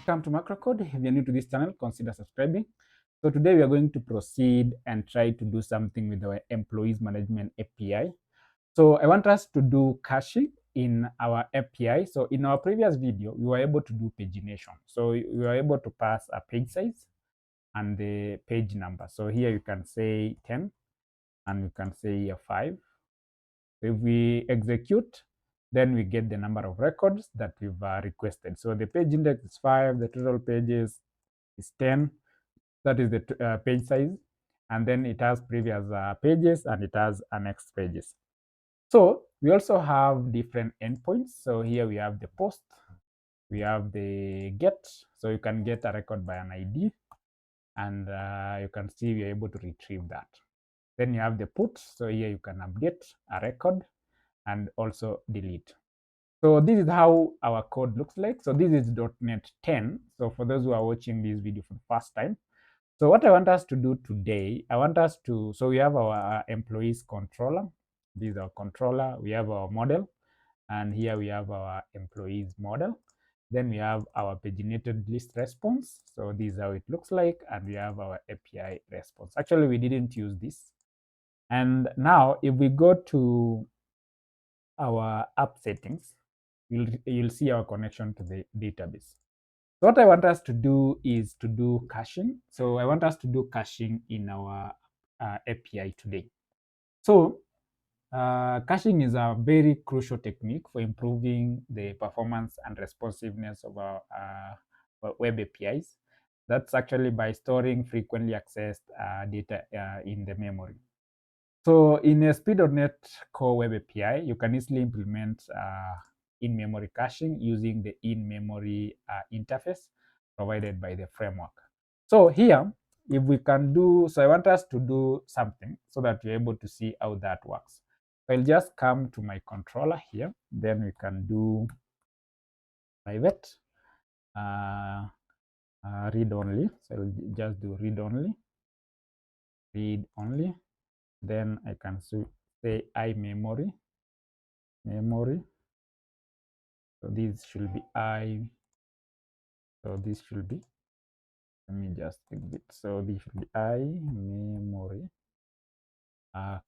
Welcome to Macrocode. If you're new to this channel, consider subscribing. So today we are going to proceed and try to do something with our employees management API. So I want us to do caching in our API. So in our previous video, we were able to do pagination. So we were able to pass a page size and the page number. So here you can say 10 and you can say here 5. If we execute, then we get the number of records that we've requested. So the page index is 5, the total pages is 10. That is the page size. And then it has previous pages and it has next pages. So we also have different endpoints. So here we have the post, we have the get. So you can get a record by an ID, and you can see we are able to retrieve that. Then you have the put. So here you can update a record and also delete. So this is how our code looks like. So this is .NET 10. So for those who are watching this video for the first time, so what I want us to do today, so we have our employees controller. This is our controller. We have our model, and here we have our employees model. Then we have our paginated list response. So this is how it looks like, and we have our API response. Actually, we didn't use this. And now if we go to our app settings, you'll see our connection to the database. So what I want us to do is to do caching. So I want us to do caching in our API today. So caching is a very crucial technique for improving the performance and responsiveness of our web APIs. That's actually by storing frequently accessed data in the memory. So in a Speed.NET Core Web API, you can easily implement in-memory caching using the in-memory interface provided by the framework. So here, if we can do, so I want us to do something so that you're able to see how that works. So I'll just come to my controller here, then we can do private read only. So I'll just do read only, then I can say iMemory, memory. So this should be so this should be, let me just exit. So this should be iMemory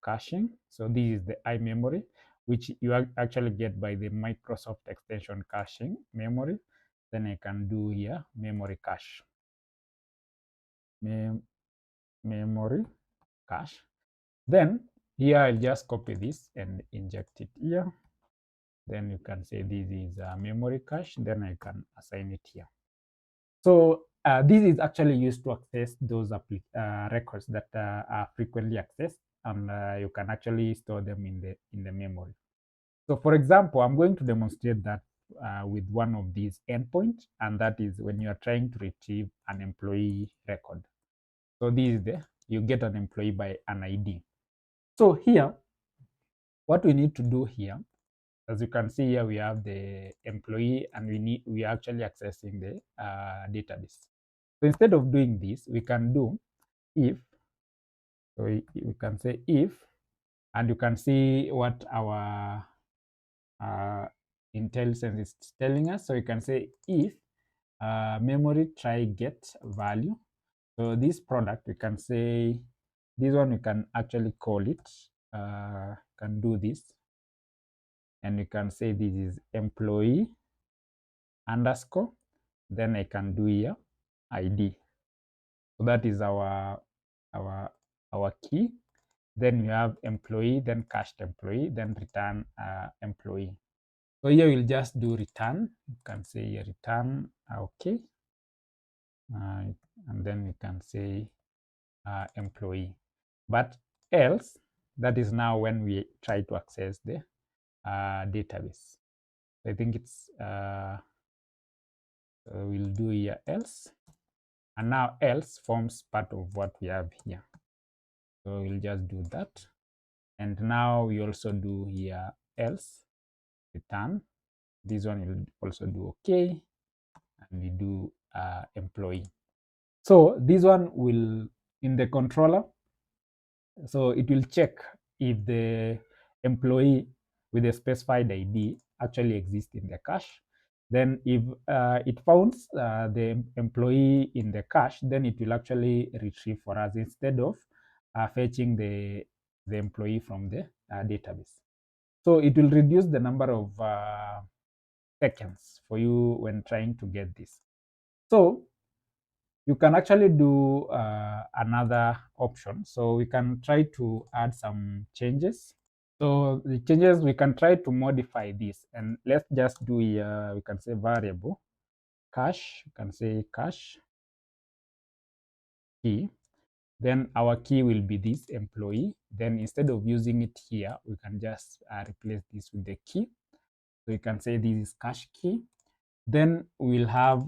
caching. So this is the iMemory, which you actually get by the Microsoft extension caching memory. Then I can do here memory cache, memory cache. Then here I'll just copy this and inject it here. Then you can say this is a memory cache. Then I can assign it here. So this is actually used to access those records that are frequently accessed, and you can actually store them in the memory. So for example, I'm going to demonstrate that with one of these endpoints, and that is when you are trying to retrieve an employee record. So this is you get an employee by an ID. So here, what we need to do here, as you can see here, we have the employee, and we are actually accessing the database. So instead of doing this, we can do if. So we can say if, and you can see what our IntelliSense is telling us. So you can say if memory try get value. So this product, we can say this one, we can actually call it, can do this, and we can say this is employee underscore, then I can do here ID. So that is our key. Then you have employee, then cached employee, then return employee. So here we'll just do return. You can say here return okay, and then we can say employee. But else, that is now when we try to access the database. I think it's we'll do here else, and now else forms part of what we have here. So we'll just do that, and now we also do here else return. This one will also do okay, and we do employee. So this one will, in the controller, so it will check if the employee with a specified ID actually exists in the cache. Then if it founds the employee in the cache, then it will actually retrieve for us instead of fetching the employee from the database. So it will reduce the number of seconds for you when trying to get this. So you can actually do another option. So we can try to add some changes. So the changes, we can try to modify this, and let's just do here, we can say variable cache, you can say cache key. Then our key will be this employee. Then instead of using it here, we can just replace this with the key. So you can say this is cache key. Then we'll have,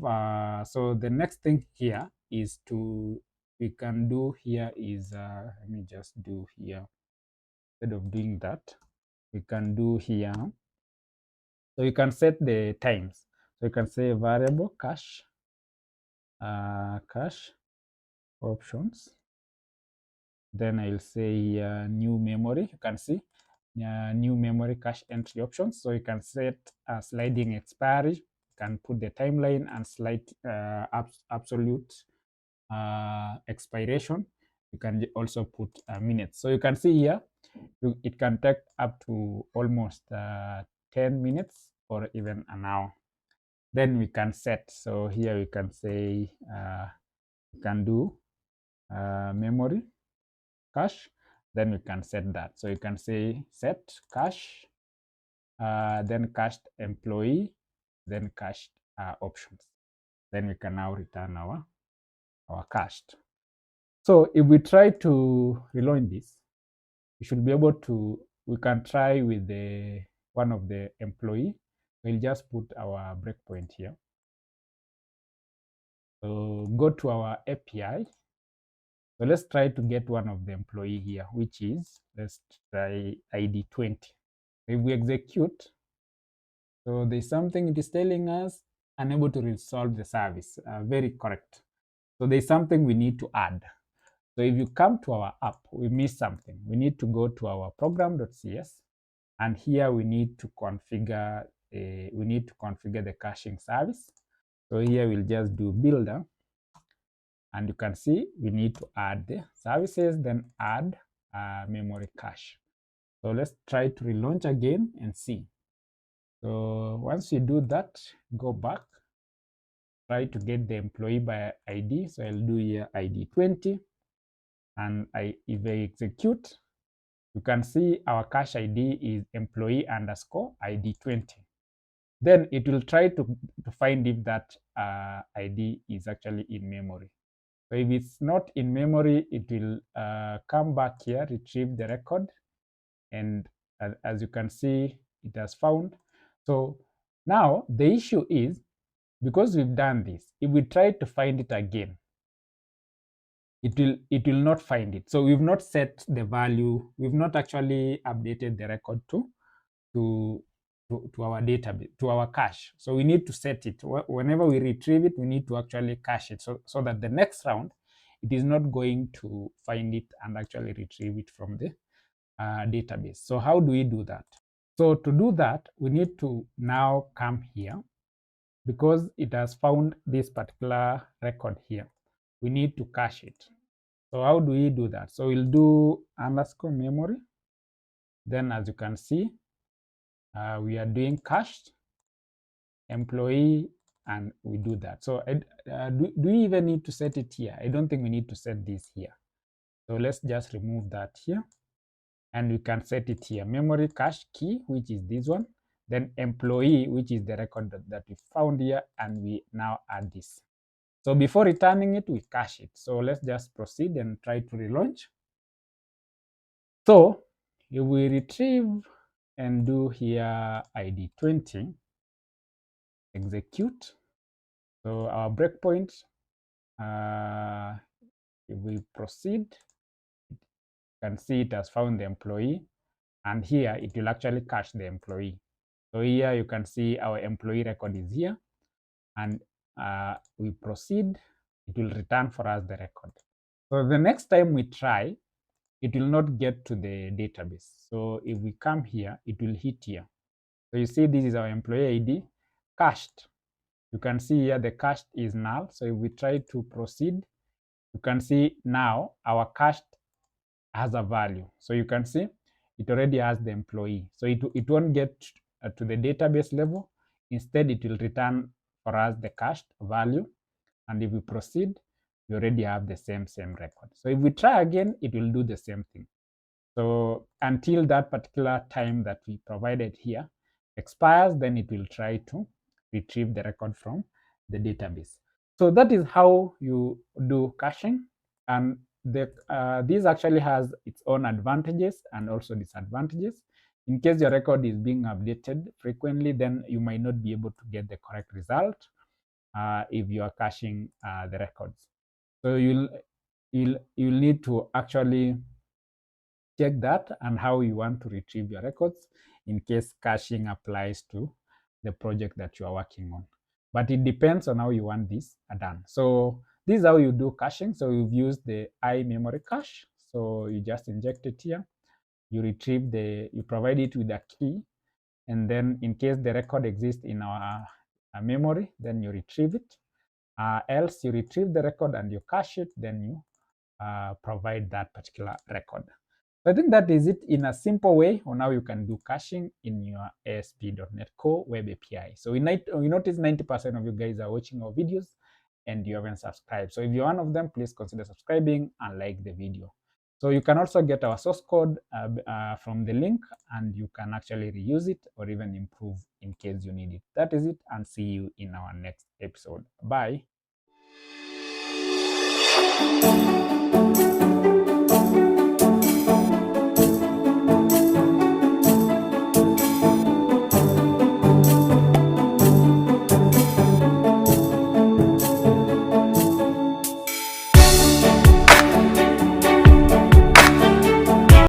so the next thing here is we can do here is, let me just do here, instead of doing that, we can do here. So you can set the times. So you can say variable cache, cache options. Then I'll say new memory. You can see new memory cache entry options. So you can set a sliding expiry. You can put the timeline and slide absolute expiration. You can also put minutes. So you can see here, it can take up to almost 10 minutes or even an hour. Then we can set. So here we can say, you can do memory cache, then we can set that. So you can say set cache, then cached employee, then cached options. Then we can now return our cached. So if we try to reload this, we should be able to, we can try with the one of the employee. We'll just put our breakpoint here. So go to our API. So let's try to get one of the employee here, which is, let's try ID 20. If we execute, so there's something it is telling us, unable to resolve the service. Very correct. So there's something we need to add. So if you come to our app, we miss something. We need to go to our program.cs, and here we need to configure the caching service. So here we'll just do builder, and you can see we need to add the services, then add memory cache. So let's try to relaunch again and see. So once you do that, go back, try to get the employee by ID. So I'll do here ID 20, and if I execute, you can see our cache ID is employee underscore ID 20. Then it will try to find if that ID is actually in memory. So if it's not in memory, it will come back here, retrieve the record, and as you can see, it has found. So now the issue is, because we've done this, if we try to find it again, it will not find it. So we've not set the value, we've not actually updated the record to our database, to our cache. So we need to set it. Whenever we retrieve it, we need to actually cache it, so that the next round, it is not going to find it and actually retrieve it from the database. So how do we do that? So to do that, we need to now come here, because it has found this particular record here. We need to cache it. So how do we do that? So we'll do underscore memory. Then as you can see, we are doing cached employee, and we do that. So do we even need to set it here? I don't think we need to set this here. So let's just remove that here, and we can set it here. Memory cache key, which is this one, then employee, which is the record that we found here, and we now add this. So before returning it, we cache it. So let's just proceed and try to relaunch. So if we retrieve and do here ID 20, execute. So our breakpoint, if we proceed, you can see it has found the employee, and here it will actually cache the employee. So here you can see our employee record is here, and we proceed, it will return for us the record. So the next time we try, it will not get to the database. So if we come here, it will hit here. So you see this is our employee ID cached. You can see here the cached is null. So if we try to proceed, you can see now our cached has a value. So you can see it already has the employee. So it won't get to the database level. Instead, it will return for us the cached value. And if we proceed, we already have the same record. So if we try again, it will do the same thing. So until that particular time that we provided here expires, then it will try to retrieve the record from the database. So that is how you do caching. And this actually has its own advantages and also disadvantages. In case your record is being updated frequently, then you might not be able to get the correct result if you are caching the records. So you'll need to actually check that and how you want to retrieve your records in case caching applies to the project that you are working on. But it depends on how you want this done. So this is how you do caching. So we've used the iMemory cache. So you just inject it here. You retrieve you provide it with a key. And then in case the record exists in our memory, then you retrieve it. Else you retrieve the record and you cache it, then you provide that particular record. So I think that is it in a simple way on how you can do caching in your ASP.NET Core Web API. So we notice 90% of you guys are watching our videos and you haven't subscribed. So if you're one of them, please consider subscribing and like the video. So you can also get our source code from the link, and you can actually reuse it or even improve in case you need it. That is it, and see you in our next episode. Bye.